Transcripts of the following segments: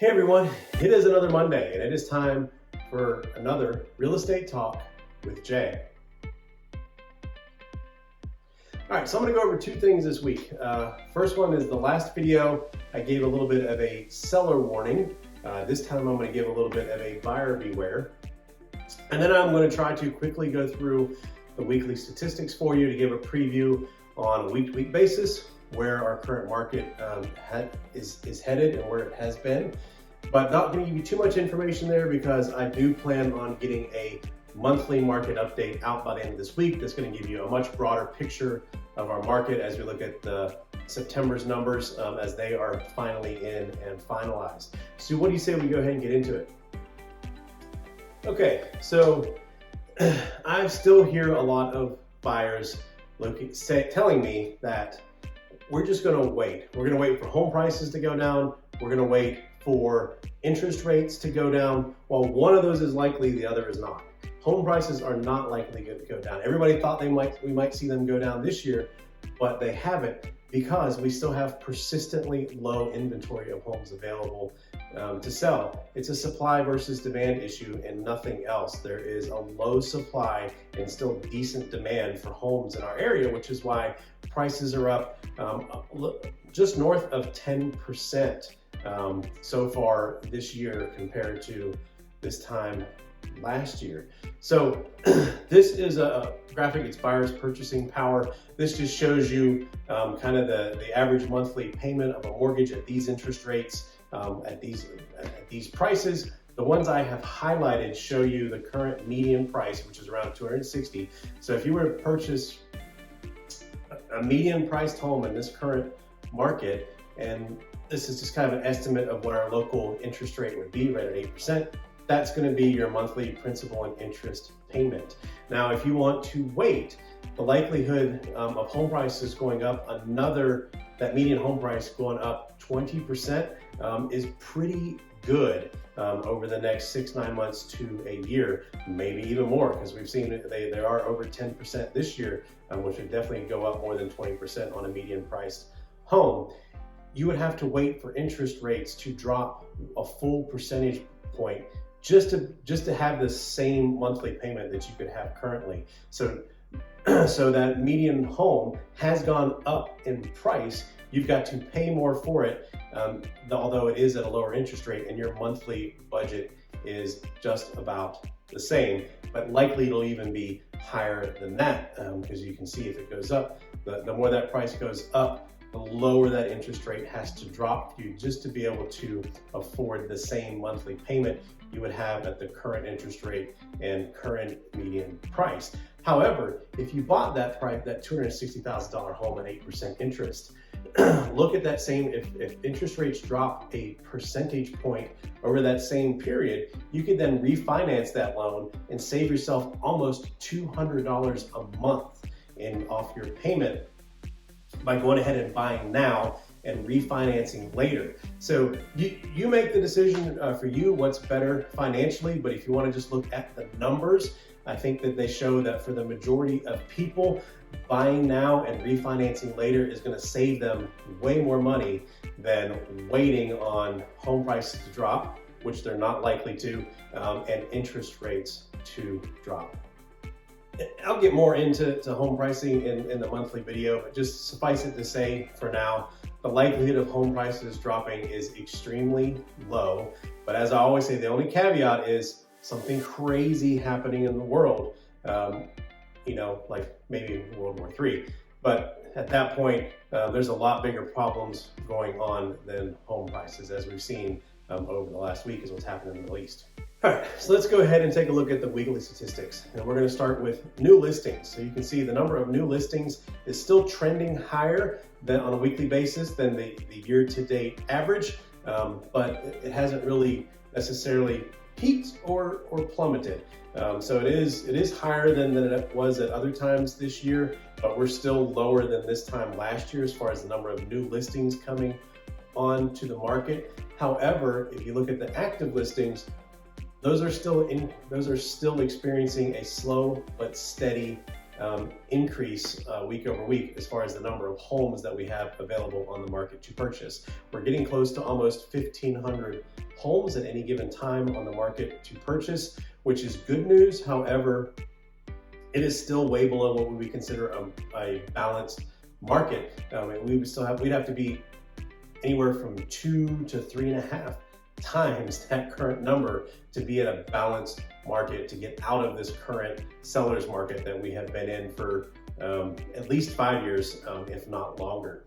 Hey everyone, it is another Monday and it is time for another real estate talk with Jay. All right, so I'm gonna go over two things this week. First one is the last video, I gave a little bit of a seller warning. This time I'm gonna give a little bit of a buyer beware. And then I'm gonna try to quickly go through the weekly statistics for you to give a preview on a week-to-week basis where our current market is headed and where it has been. But not going to give you too much information there because I do plan on getting a monthly market update out by the end of this week that's going to give you a much broader picture of our market as we look at the September's numbers as they are finally in and finalized. So what do you say we go ahead and get into it? Okay, so I still hear a lot of buyers telling me that we're just going to wait. We're going to wait for home prices to go down. We're going to wait for interest rates to go down. While one of those is likely, the other is not. Home prices are not likely to go down. Everybody thought we might see them go down this year, but they haven't because we still have persistently low inventory of homes available to sell. It's a supply versus demand issue and nothing else. There is a low supply and still decent demand for homes in our area, which is why prices are up just north of 10% so far this year compared to this time last year. So this is a graphic, it's buyers purchasing power. This just shows you kind of the average monthly payment of a mortgage at these interest rates, at these prices. The ones I have highlighted show you the current median price, which is around $260,000. So if you were to purchase a median priced home in this current market, and this is just kind of an estimate of what our local interest rate would be, right at 8%, that's going to be your monthly principal and interest payment. Now, if you want to wait, the likelihood of home prices going up that median home price going up 20% is pretty good over the next 6-9 months to a year, maybe even more, because we've seen they are over 10% this year, which would definitely go up more than 20% on a median priced home. You would have to wait for interest rates to drop a full percentage point just to have the same monthly payment that you could have currently. So that median home has gone up in price. You've got to pay more for it, although it is at a lower interest rate, and your monthly budget is just about the same, but likely it'll even be higher than that because you can see if it goes up, the more that price goes up, the lower that interest rate has to drop for you just to be able to afford the same monthly payment you would have at the current interest rate and current median price. However, if you bought that $260,000 home at 8% interest, look at that same, if interest rates drop a percentage point over that same period, you could then refinance that loan and save yourself almost $200 a month off your payment by going ahead and buying now and refinancing later. So you make the decision for you what's better financially, but if you want to just look at the numbers, I think that they show that for the majority of people, buying now and refinancing later is going to save them way more money than waiting on home prices to drop, which they're not likely to, and interest rates to drop. I'll get more into home pricing in the monthly video, but just suffice it to say for now, the likelihood of home prices dropping is extremely low. But as I always say, the only caveat is something crazy happening in the world, like maybe World War III. But at that point, there's a lot bigger problems going on than home prices, as we've seen over the last week is what's happened in the Middle East. All right, so let's go ahead and take a look at the weekly statistics. And we're going to start with new listings. So you can see the number of new listings is still trending higher than on a weekly basis than the year-to-date average, but it hasn't really necessarily peaked or plummeted. So it is higher than it was at other times this year, but we're still lower than this time last year as far as the number of new listings coming onto the market. However, if you look at the active listings, those are still experiencing a slow but steady increase week over week as far as the number of homes that we have available on the market to purchase. We're getting close to almost 1,500 homes at any given time on the market to purchase, which is good news. However, it is still way below what we consider a balanced market. We'd have to be anywhere from 2 to 3.5 times that current number to be at a balanced market, to get out of this current seller's market that we have been in for at least 5 years, if not longer.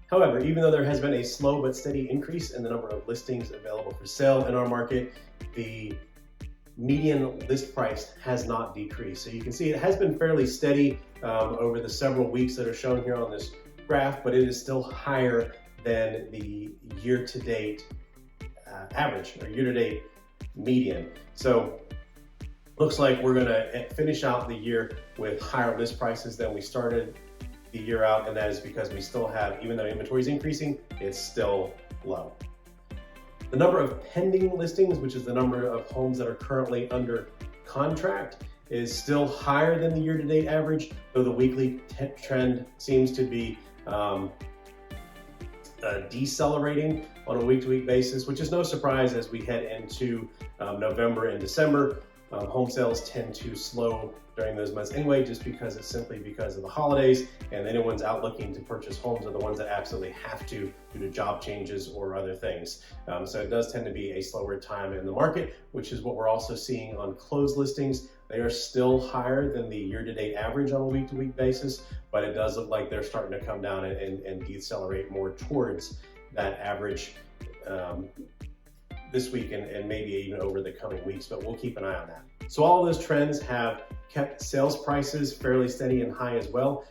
However, even though there has been a slow but steady increase in the number of listings available for sale in our market, the median list price has not decreased. So you can see it has been fairly steady over the several weeks that are shown here on this graph, but it is still higher than the year-to-date average or year-to-date median. So looks like we're gonna finish out the year with higher list prices than we started the year out, and that is because we still have, even though inventory is increasing, it's still low. The number of pending listings, which is the number of homes that are currently under contract, is still higher than the year-to-date average, though the weekly trend seems to be decelerating on a week-to-week basis, which is no surprise as we head into November and December. Home sales tend to slow during those months anyway, just because it's simply because of the holidays, and anyone's out looking to purchase homes are the ones that absolutely have to due to job changes or other things. So it does tend to be a slower time in the market, which is what we're also seeing on closed listings. They are still higher than the year-to-date average on a week-to-week basis, but it does look like they're starting to come down and decelerate more towards that average this week and maybe even over the coming weeks, but we'll keep an eye on that. So all of those trends have kept sales prices fairly steady and high as well.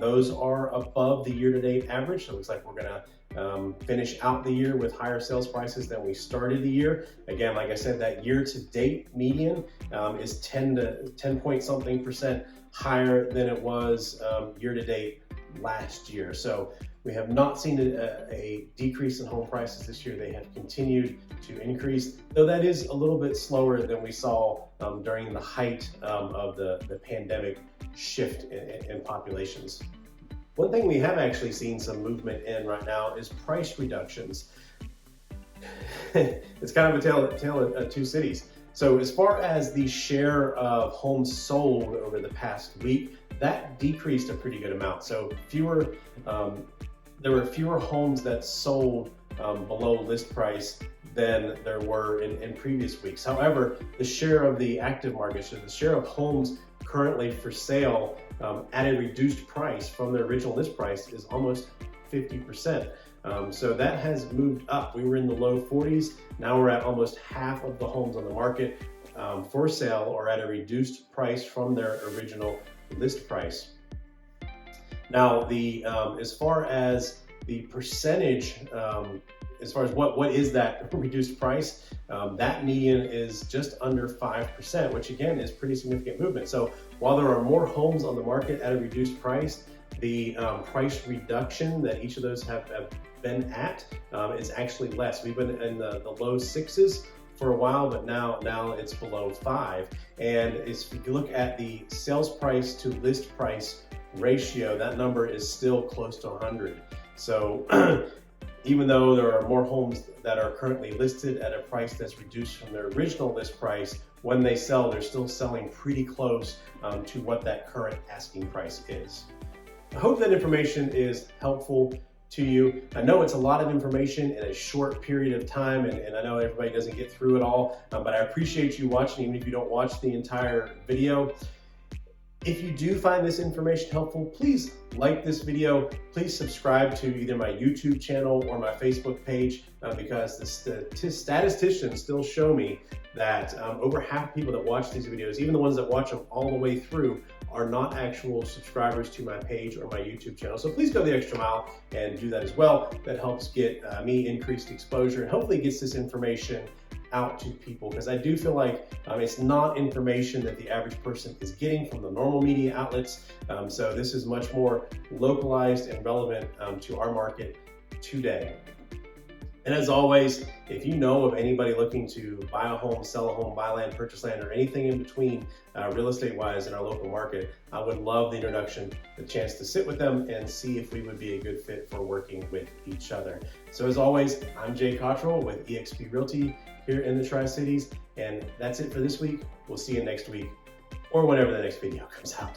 Those are above the year-to-date average, so it looks like we're gonna finish out the year with higher sales prices than we started the year. Again, like I said, that year-to-date median is 10 point something percent higher than it was year-to-date last year. So we have not seen a decrease in home prices this year. They have continued to increase, though that is a little bit slower than we saw during the height of the pandemic shift in populations. One thing we have actually seen some movement in right now is price reductions. It's kind of a tale of two cities. So as far as the share of homes sold over the past week, that decreased a pretty good amount. So there were fewer homes that sold below list price than there were in previous weeks. However, the share of the active market, so the share of homes currently for sale at a reduced price from the original list price, is almost 50%. So that has moved up. We were in the low 40s. Now we're at almost half of the homes on the market for sale or at a reduced price from their original list price. Now, as far as the percentage, as far as what is that reduced price, that median is just under 5%, which again is pretty significant movement. So while there are more homes on the market at a reduced price, the price reduction that each of those have been at is actually less. We've been in the low 6s for a while, but now it's below 5. And if you look at the sales price to list price ratio, that number is still close to 100. So even though there are more homes that are currently listed at a price that's reduced from their original list price, when they sell, they're still selling pretty close to what that current asking price is. I hope that information is helpful to you. I know it's a lot of information in a short period of time, and I know everybody doesn't get through it all, but I appreciate you watching, even if you don't watch the entire video. If you do find this information helpful, please like this video. Please subscribe to either my YouTube channel or my Facebook page, because the statisticians still show me that over half people that watch these videos, even the ones that watch them all the way through, are not actual subscribers to my page or my YouTube channel. So please go the extra mile and do that as well. That helps get me increased exposure and hopefully gets this information out to people, because I do feel like it's not information that the average person is getting from the normal media outlets. So this is much more localized and relevant to our market today. And as always, if you know of anybody looking to buy a home, sell a home, buy land, purchase land, or anything in between real estate wise in our local market, I would love the introduction, the chance to sit with them and see if we would be a good fit for working with each other. So as always, I'm Jay Cottrell with eXp Realty here in the Tri-Cities. And that's it for this week. We'll see you next week or whenever the next video comes out.